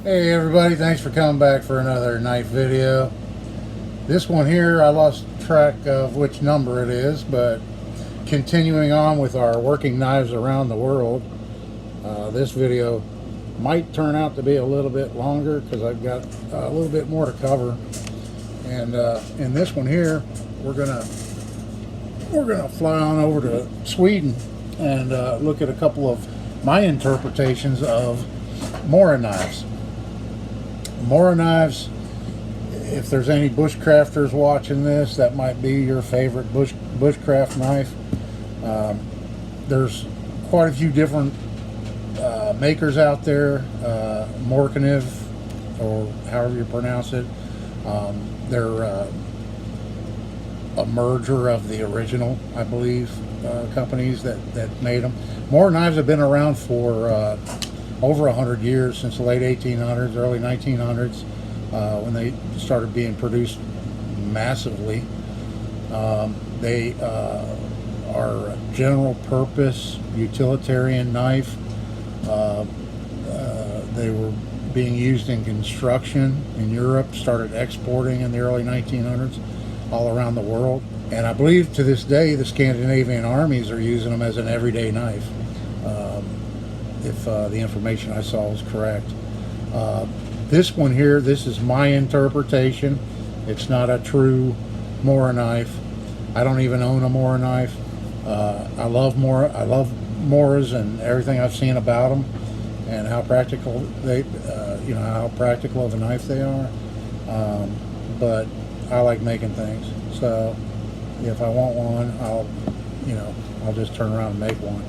Hey everybody, thanks for coming back for another knife video. This one here, I lost track of which number it is, but continuing on with our working knives around the world, this video might turn out to be a little bit longer because I've got a little bit more to cover. And in this one here, we're gonna fly on over to Sweden and look at a couple of my interpretations of Mora knives. Mora knives, if there's any bushcrafters watching this, that might be your favorite bushcraft knife. There's quite a few different makers out there. Morkaniv, or however you pronounce it. They're a merger of the original, I believe, companies that made them. Mora knives have been around for over 100 years, since the late 1800s, early 1900s, when they started being produced massively. They are a general purpose utilitarian knife. They were being used in construction in Europe, started exporting in the early 1900s all around the world. And I believe to this day the Scandinavian armies are using them as an everyday knife. If the information I saw was correct. This one here, this is my interpretation. It's not a true Mora knife. I don't even own a Mora knife. I love Moras and everything I've seen about them, and how practical they, how practical of a knife they are. But I like making things, so if I want one, I'll just turn around and make one.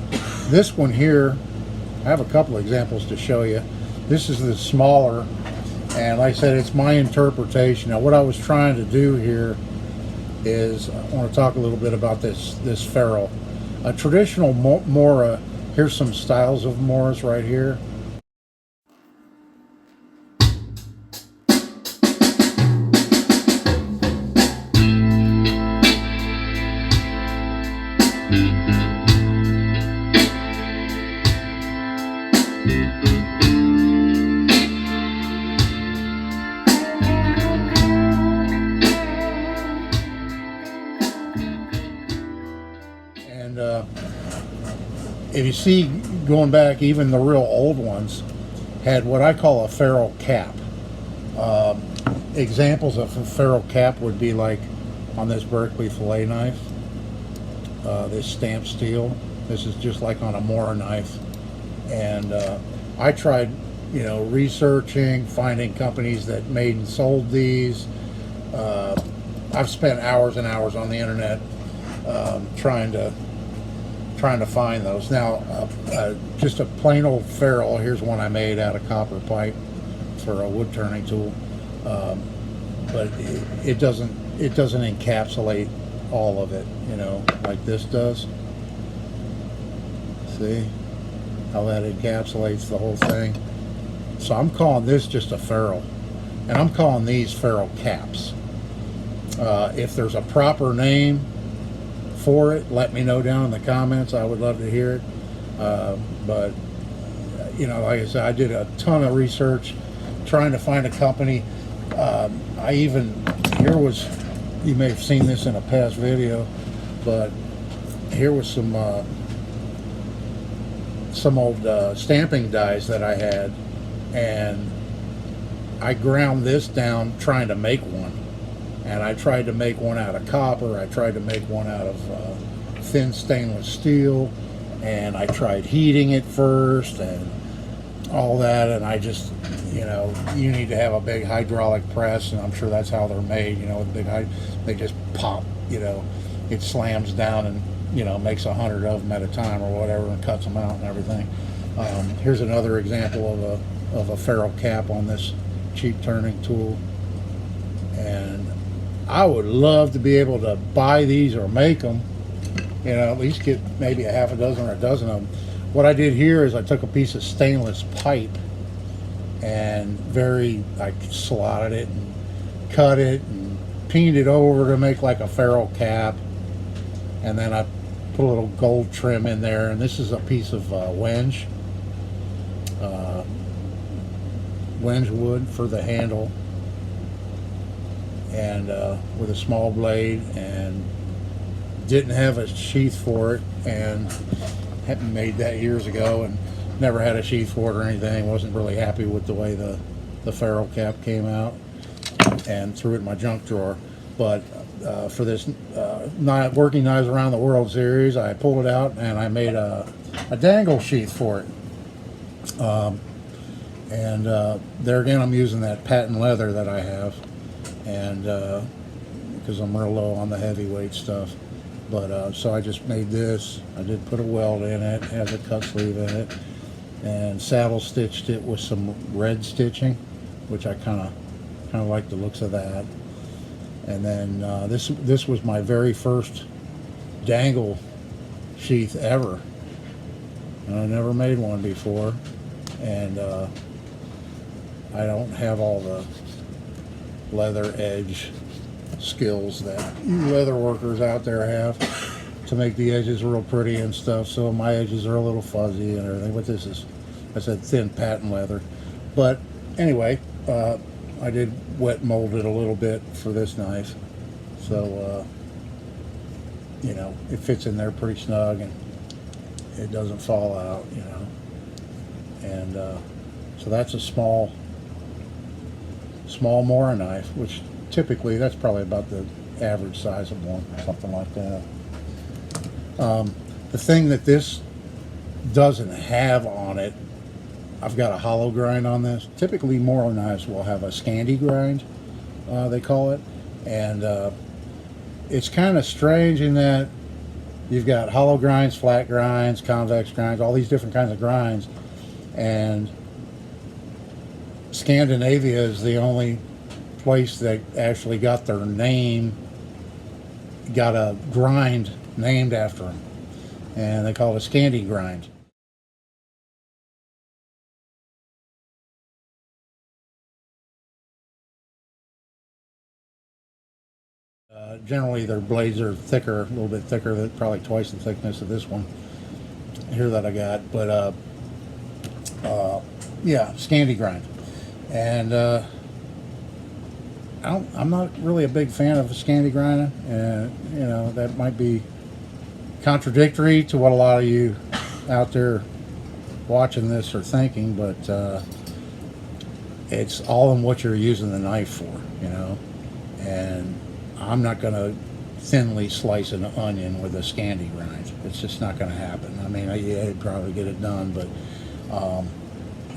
This one here, I have a couple of examples to show you. This is the smaller, and like I said, it's my interpretation. Now, what I was trying to do here is I want to talk a little bit about this ferrule. A traditional Mora. Here's some styles of Moras right here. If you see, going back, even the real old ones had what I call a ferrule cap. Examples of a ferrule cap would be like on this Berkeley fillet knife, this stamped steel. This is just like on a Mora knife. And I tried, researching, finding companies that made and sold these. I've spent hours and hours on the internet trying to find those. Now, just a plain old ferrule. Here's one I made out of copper pipe for a wood turning tool, but it doesn't encapsulate all of it, like this does. See how that encapsulates the whole thing? So I'm calling this just a ferrule, and I'm calling these ferrule caps. If there's a proper name for it, let me know down in the comments. I would love to hear it. But like I said, I did a ton of research trying to find a company. You may have seen this in a past video, but here was some old stamping dies that I had, and I ground this down trying to make one. And I tried to make one out of copper. I tried to make one out of thin stainless steel, and I tried heating it first and all that. And I just, you need to have a big hydraulic press, and I'm sure that's how they're made. With big they just pop. It slams down and makes 100 of them at a time or whatever, and cuts them out and everything. Here's another example of a ferrule cap on this cheap turning tool, and I would love to be able to buy these or make them, at least get maybe a half a dozen or a dozen of them. What I did here is I took a piece of stainless pipe and I slotted it and cut it and peened it over to make like a ferrule cap, and then I put a little gold trim in there, and this is a piece of wenge. Wedgewood for the handle, and with a small blade, and didn't have a sheath for it, and had made that years ago, and never had a sheath for it or anything. Wasn't really happy with the way the ferrule cap came out, and threw it in my junk drawer. But for this Working Knives Around the World series, I pulled it out and I made a dangle sheath for it. And there again, I'm using that patent leather that I have, and because I'm real low on the heavyweight stuff. But so I just made this. I did put a weld in it, has a cut sleeve in it, and saddle stitched it with some red stitching, which I kind of like the looks of that. And then this was my very first dangle sheath ever, and I never made one before, and I don't have all the leather edge skills that you leather workers out there have to make the edges real pretty and stuff, so my edges are a little fuzzy and everything. But this is, I said, thin patent leather. But anyway, I did wet mold it a little bit for this knife, so you know, it fits in there pretty snug and it doesn't fall out, you know. And so that's a small Mora knife, which typically that's probably about the average size of one, something like that. The thing that this doesn't have on it, I've got a hollow grind on this. Typically Mora knives will have a Scandi grind, they call it, and it's kind of strange in that you've got hollow grinds, flat grinds, convex grinds, all these different kinds of grinds, and Scandinavia is the only place that actually got their name, got a grind named after them, and they call it a Scandi grind. Generally their blades are thicker, a little bit thicker, probably twice the thickness of this one here that I got. But yeah, Scandi grind. And I'm not really a big fan of a Scandi grind, and you know, that might be contradictory to what a lot of you out there watching this are thinking, but it's all in what you're using the knife for, you know. And I'm not going to thinly slice an onion with a Scandi grind. It's just not going to happen. I mean, yeah, I'd probably get it done, but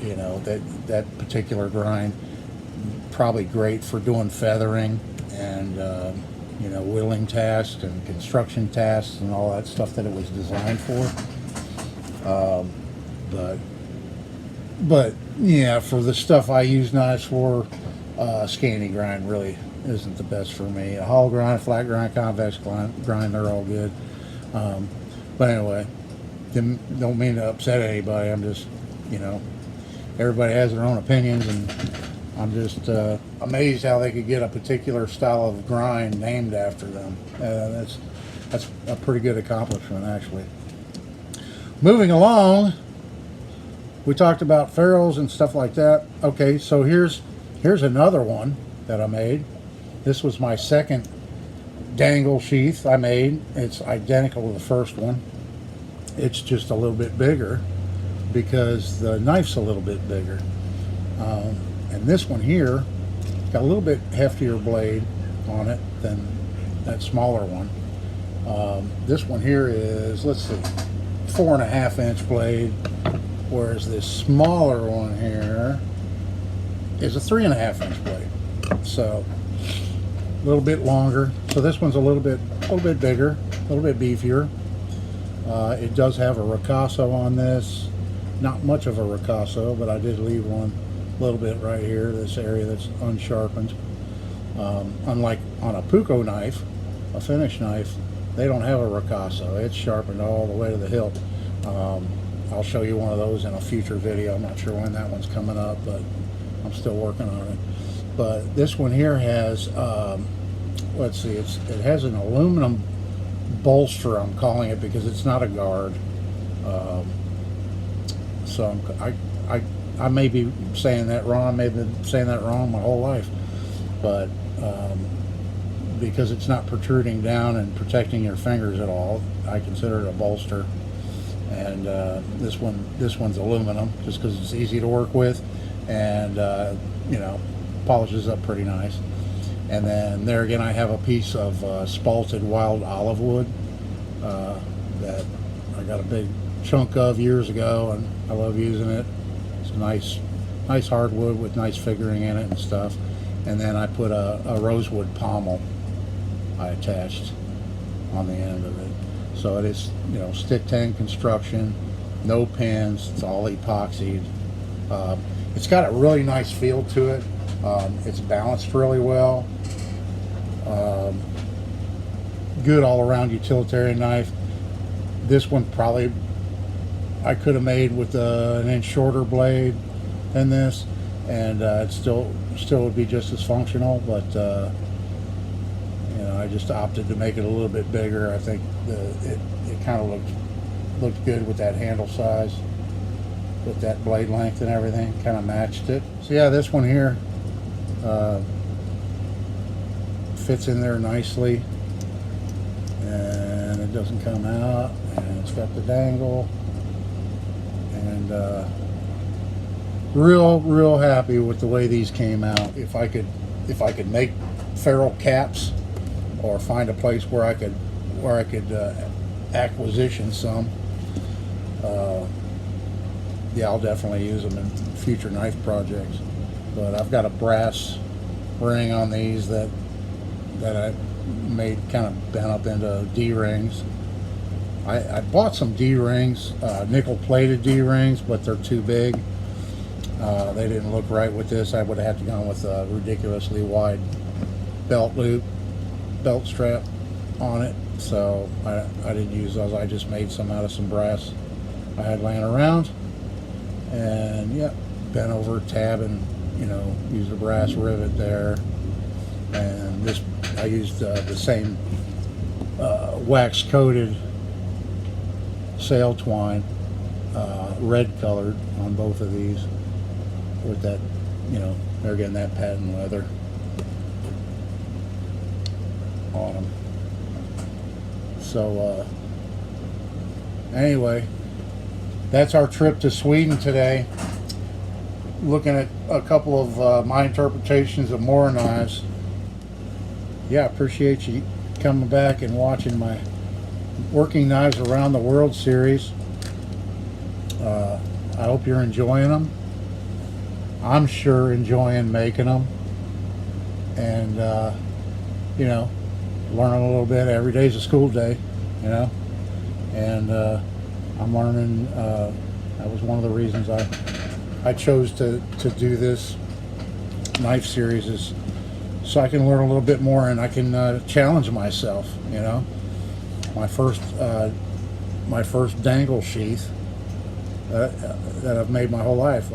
you know, that particular grind, probably great for doing feathering and you know, whittling tasks and construction tasks and all that stuff that it was designed for. But yeah, for the stuff I use knives for, Scandi grind really isn't the best for me. A hollow grind, flat grind, convex grind, they're all good. But anyway, don't mean to upset anybody. I'm just, you know, everybody has their own opinions, and I'm just amazed how they could get a particular style of grind named after them. That's a pretty good accomplishment, actually. Moving along, we talked about ferrules and stuff like that. Okay, so here's another one that I made. This was my second dangle sheath I made. It's identical to the first one. It's just a little bit bigger because the knife's a little bit bigger. And this one here got a little bit heftier blade on it than that smaller one. This one here is, let's see, 4.5 inch blade, whereas this smaller one here is a 3.5 inch blade. So a little bit longer. So this one's a little bit bigger, a little bit beefier. It does have a ricasso on this. Not much of a ricasso, but I did leave one a little bit right here, this area that's unsharpened. Unlike on a puko knife, a finish knife, they don't have a ricasso. It's sharpened all the way to the hilt. I'll show you one of those in a future video. I'm not sure when that one's coming up, but I'm still working on it. But this one here has, let's see, it has an aluminum bolster, I'm calling it, because it's not a guard. So I I may be saying that wrong. I may have been saying that wrong my whole life, but because it's not protruding down and protecting your fingers at all, I consider it a bolster. And this one's aluminum, just because it's easy to work with, and you know, polishes up pretty nice. And then there again, I have a piece of spalted wild olive wood that I got a big chunk of years ago, and I love using it. It's a nice hardwood with nice figuring in it and stuff. And then I put a rosewood pommel I attached on the end of it. So it is, you know, stick tan construction, no pins, it's all epoxied. It's got a really nice feel to it. It's balanced really well. Good all around utilitarian knife. This one probably I could have made with an inch shorter blade than this, and it still would be just as functional, but you know, I just opted to make it a little bit bigger. I think it kind of looked good with that handle size, with that blade length and everything, kind of matched it. So yeah, this one here fits in there nicely, and it doesn't come out, and it's got the dangle, and real happy with the way these came out. If I could make ferrule caps, or find a place where I could acquisition some, yeah, I'll definitely use them in future knife projects. But I've got a brass ring on these that I made kind of bent up into D-rings. I bought some D-rings, nickel plated D-rings, but they're too big. They didn't look right with this. I would have had to go with a ridiculously wide belt strap on it, so I didn't use those. I just made some out of some brass I had laying around, and yeah, bent over tab and, you know, used a brass rivet there. And this, I used the same wax coated sail twine, red colored on both of these, with that, you know, they're getting that patent leather on them. So anyway, that's our trip to Sweden today, looking at a couple of my interpretations of Mora knives. Yeah, appreciate you coming back and watching my Working Knives Around the World series. I hope you're enjoying them. I'm sure enjoying making them, and you know, learning a little bit. Every day's a school day, you know, and I'm learning. That was one of the reasons I chose to do this knife series, is so I can learn a little bit more, and I can challenge myself. You know, my first dangle sheath that I've made my whole life.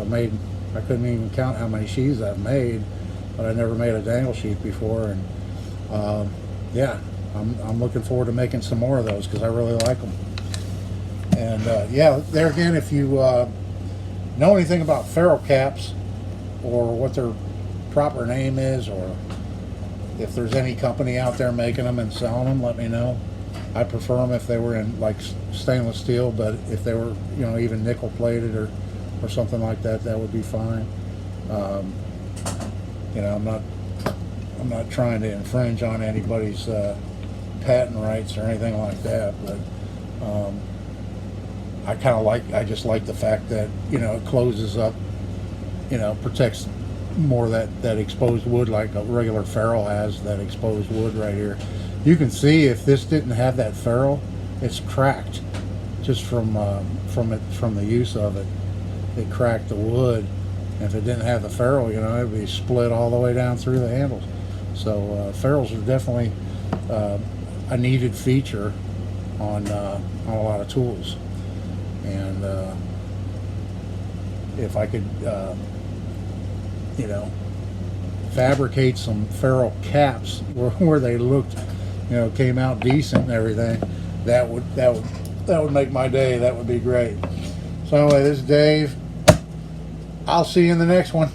I couldn't even count how many sheaths I've made, but I never made a dangle sheath before, and yeah, I'm looking forward to making some more of those because I really like them. And yeah, there again, if you know anything about ferrule caps, or what their proper name is, or if there's any company out there making them and selling them, let me know. I prefer them if they were in like stainless steel, but if they were, you know, even nickel plated or something like that, that would be fine. You know, I'm not trying to infringe on anybody's patent rights or anything like that, but I just like the fact that, you know, it closes up, you know, protects more of that exposed wood, like a regular ferrule has that exposed wood right here. You can see if this didn't have that ferrule, it's cracked just from the use of it. It cracked the wood. And if it didn't have the ferrule, you know, it'd be split all the way down through the handles. So ferrules are definitely a needed feature on a lot of tools. And if I could, you know, fabricate some ferrule caps where they looked, you know, came out decent and everything, that would make my day. That would be great. So anyway, this is Dave. I'll see you in the next one.